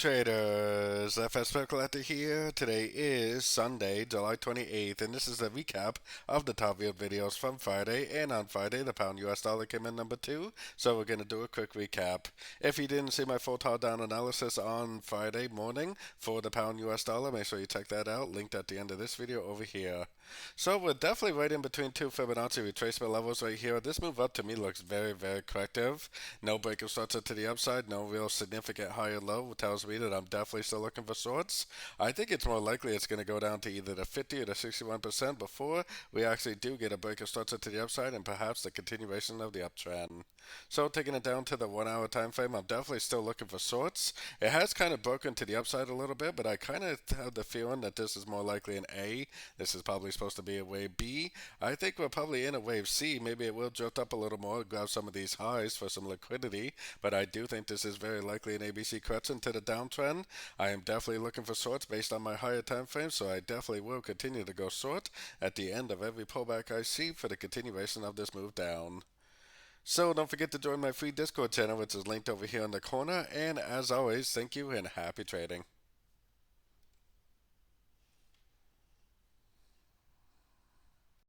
traders, FX Pip Collector here. Today is Sunday, July 28th, and this is a recap of the top viewed videos from Friday. And on Friday, the pound US dollar came in number 2, so we're going to do a quick recap. If you didn't see my full down analysis on Friday morning for the pound US dollar, make sure you check that out, linked at the end of this video over here. So we're definitely right in between two Fibonacci retracement levels right here. This move up to me looks very, very corrective. No break of structure to the upside, no real significant higher low. Tells me that I'm definitely still looking for shorts. I think it's more likely it's going to go down to either the 50 or the 61% before we actually do get a break of structure to the upside and perhaps the continuation of the uptrend. So taking it down to the 1 hour time frame, I'm definitely still looking for shorts. It has kind of broken to the upside a little bit, but I kind of have the feeling that this is more likely an A. This is probably supposed to be a wave B. I think we're probably in a wave C. Maybe it will drift up a little more, grab some of these highs for some liquidity, but I do think this is very likely an ABC correction to the downtrend. I am definitely looking for shorts based on my higher time frame, so I definitely will continue to go short at the end of every pullback I see for the continuation of this move down. So don't forget to join my free Discord channel, which is linked over here in the corner. And as always, thank you and happy trading.